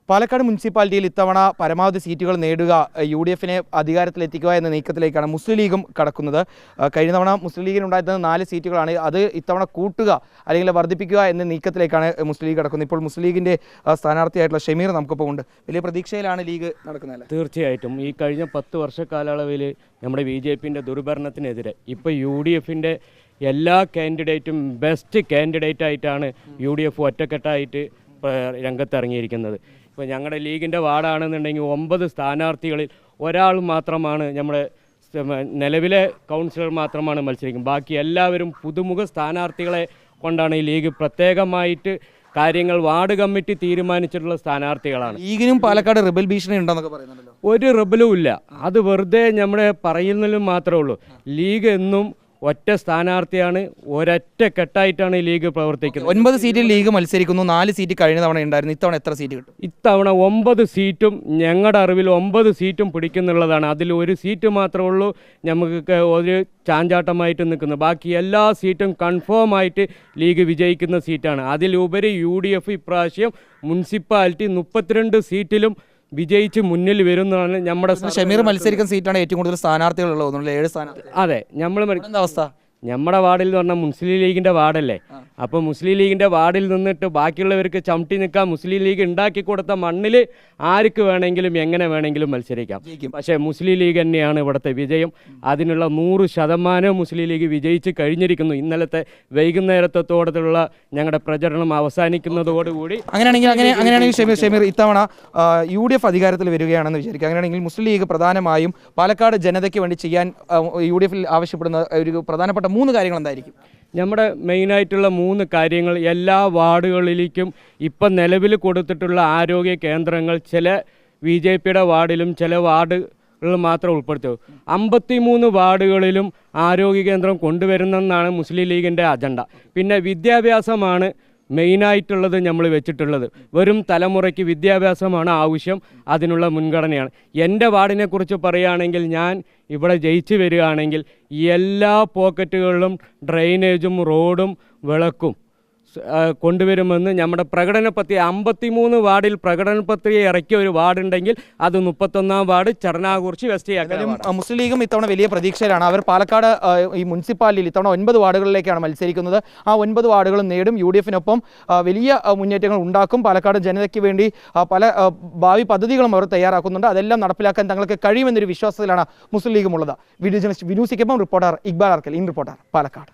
പാലക്കാട് മുനിസിപ്പാലിറ്റിയിൽ ഇത്തവണ പരമാവധി സീറ്റുകൾ നേടുക യുഡിഎഫിനെ അധികാരത്തിലെത്തിക്കുക എന്ന നീക്കത്തിലേക്കാണ് മുസ്ലിം ലീഗും കടക്കുന്നത്. കഴിഞ്ഞ തവണ മുസ്ലിം ലീഗിനുണ്ടായിരുന്നത് 4 സീറ്റുകളാണ്. അത് ഇത്തവണ കൂട്ടുക അല്ലെങ്കിൽ വർദ്ധിപ്പിക്കുക എന്ന നീക്കത്തിലേക്കാണ് മുസ്ലിം ലീഗ് കടക്കുന്നത്. ഇപ്പോൾ മുസ്ലിം ലീഗിൻ്റെ സ്ഥാനാർത്ഥിയായിട്ടുള്ള ഷമീർ നമുക്കിപ്പോൾ ഉണ്ട്. വലിയ പ്രതീക്ഷയിലാണ് ലീഗ് നടക്കുന്നത്. തീർച്ചയായിട്ടും ഈ കഴിഞ്ഞ 10 വർഷ കാലയളവിൽ നമ്മുടെ BJPൻ്റെ ദുർഭരണത്തിനെതിരെ ഇപ്പോൾ UDFിൻ്റെ എല്ലാ കാൻഡിഡേറ്റും ബെസ്റ്റ് കാൻഡിഡേറ്റ് ആയിട്ടാണ് UDF ഒറ്റക്കെട്ടായിട്ട് രംഗത്തിറങ്ങിയിരിക്കുന്നത്. ഇപ്പോൾ ഞങ്ങളുടെ ലീഗിൻ്റെ വാർഡാണെന്നുണ്ടെങ്കിൽ 9 സ്ഥാനാർത്ഥികളിൽ ഒരാൾ മാത്രമാണ് നമ്മുടെ നിലവിലെ കൗൺസിലർ മാത്രമാണ് മത്സരിക്കുന്നത്. ബാക്കി എല്ലാവരും പുതുമുഖ സ്ഥാനാർത്ഥികളെ കൊണ്ടാണ് ഈ ലീഗ് പ്രത്യേകമായിട്ട് കാര്യങ്ങൾ വാർഡ് കമ്മിറ്റി തീരുമാനിച്ചിട്ടുള്ള സ്ഥാനാർത്ഥികളാണ്. ലീഗിനും പാലക്കാട് റിബൽ ഭീഷണി ഉണ്ടെന്നൊക്കെ പറയുന്നുണ്ടല്ലോ. ഒരു റിബലും ഇല്ല, അത് വെറുതെ നമ്മുടെ പറയുന്നതിലും മാത്രമേ ഉള്ളൂ. ലീഗ് എന്നും ഒറ്റ സ്ഥാനാർത്ഥിയാണ്, ഒരൊറ്റ കെട്ടായിട്ടാണ് ഈ ലീഗ് പ്രവർത്തിക്കുന്നത്. 9 സീറ്റിൽ ലീഗ് മത്സരിക്കുന്നു. 4 സീറ്റ് കഴിഞ്ഞ തവണ ഉണ്ടായിരുന്നു. ഇത്തവണ എത്ര സീറ്റ് കിട്ടും? ഇത്തവണ 9 സീറ്റും ഞങ്ങളുടെ അറിവിൽ 9 സീറ്റും പിടിക്കുന്നുള്ളതാണ്. അതിൽ ഒരു സീറ്റ് മാത്രമേ ഉള്ളൂ നമുക്ക് ഒരു ചാഞ്ചാട്ടമായിട്ട് നിൽക്കുന്നത്. ബാക്കി എല്ലാ സീറ്റും കൺഫേം ആയിട്ട് ലീഗ് വിജയിക്കുന്ന സീറ്റാണ്. അതിലുപരി UDF ഇപ്രാവശ്യം മുനിസിപ്പാലിറ്റി 32 സീറ്റിലും വിജയിച്ച് മുന്നിൽ വരുന്നതാണ്. നമ്മുടെ ഷമീർ മത്സരിക്കുന്ന സീറ്റാണ് ഏറ്റവും കൂടുതൽ സ്ഥാനാർത്ഥികളുള്ളത്, 7 സ്ഥാനാർത്ഥി. അതെ, നമ്മൾ അവസ്ഥ നമ്മുടെ വാർഡിൽ എന്ന് പറഞ്ഞാൽ മുസ്ലിം ലീഗിൻ്റെ വാർഡല്ലേ. അപ്പോൾ മുസ്ലിം ലീഗിൻ്റെ വാർഡിൽ നിന്നിട്ട് ബാക്കിയുള്ളവർക്ക് ചവിട്ടി നിൽക്കാൻ മുസ്ലിം ലീഗ് ഉണ്ടാക്കി കൊടുത്ത മണ്ണിൽ ആർക്ക് വേണമെങ്കിലും എങ്ങനെ വേണമെങ്കിലും മത്സരിക്കാം. പക്ഷേ മുസ്ലിം ലീഗ് തന്നെയാണ് ഇവിടുത്തെ വിജയം. അതിനുള്ള 100% മുസ്ലിം ലീഗ് വിജയിച്ച് കഴിഞ്ഞിരിക്കുന്നു. ഇന്നലത്തെ വൈകുന്നേരത്തോടുള്ള ഞങ്ങളുടെ പ്രചരണം അവസാനിക്കുന്നതോടുകൂടി അങ്ങനെയാണെങ്കിൽ ഷമീർ ഇത്തവണ UDF അധികാരത്തിൽ വരികയാണെന്ന് വിചാരിക്കുക. അങ്ങനെയാണെങ്കിൽ മുസ്ലിം ലീഗ് പ്രധാനമായും പാലക്കാട് ജനതയ്ക്ക് വേണ്ടി ചെയ്യാൻ UDFിൽ ആവശ്യപ്പെടുന്ന ഒരു പ്രധാനപ്പെട്ട 3 കാര്യങ്ങൾ എന്തായിരിക്കും? നമ്മുടെ മെയിനായിട്ടുള്ള 3 കാര്യങ്ങൾ എല്ലാ വാർഡുകളിലേക്കും ഇപ്പം നിലവിൽ കൊടുത്തിട്ടുള്ള ആരോഗ്യ കേന്ദ്രങ്ങൾ ചില BJPയുടെ വാർഡിലും ചില വാർഡുകൾ മാത്രം ഉൾപ്പെടുത്തും. 53 വാർഡുകളിലും ആരോഗ്യ കേന്ദ്രം കൊണ്ടുവരുന്നെന്നാണ് മുസ്ലിം ലീഗിൻ്റെ അജണ്ട. പിന്നെ വിദ്യാഭ്യാസമാണ് മെയിനായിട്ടുള്ളത് നമ്മൾ വെച്ചിട്ടുള്ളത്. വരും തലമുറയ്ക്ക് വിദ്യാഭ്യാസമാണ് ആവശ്യം, അതിനുള്ള മുൻഗണനയാണ്. എൻ്റെ വാർഡിനെക്കുറിച്ച് പറയുകയാണെങ്കിൽ ഞാൻ ഇവിടെ ജയിച്ചു വരികയാണെങ്കിൽ എല്ലാ പോക്കറ്റുകളിലും ഡ്രെയിനേജും റോഡും വിളക്കും കൊണ്ടുവരുമെന്ന് നമ്മുടെ പ്രകടനപത്രിക 53 വാർഡിൽ പ്രകടനപത്രിക ഇറക്കിയ ഒരു വാർഡുണ്ടെങ്കിൽ അത് 31ാം വാർഡ് ചർനാകുറിച്ചി വെസ്റ്റ്. മുസ്ലിം ലീഗും ഇത്തവണ വലിയ പ്രതീക്ഷയിലാണ്. അവർ പാലക്കാട് ഈ മുനിസിപ്പാലിറ്റിയിൽ ഇത്തവണ 9 വാർഡുകളിലേക്കാണ് മത്സരിക്കുന്നത്. ആ 9 വാർഡുകളും നേടും. UDFിനൊപ്പം വലിയ മുന്നേറ്റങ്ങൾ ഉണ്ടാക്കും. പാലക്കാട് ജനതയ്ക്ക് വേണ്ടി പല ഭാവി പദ്ധതികളും അവർ തയ്യാറാക്കുന്നുണ്ട്. അതെല്ലാം നടപ്പിലാക്കാൻ തങ്ങൾക്ക് കഴിയുമെന്നൊരു വിശ്വാസത്തിലാണ് മുസ്ലിം ലീഗും ഉള്ളത്. വീഡിയോ ജേർണലിസ്റ്റ് വിനൂസിക്കൊപ്പം reporter Iqbal Arkal, in reporter, Palakkad.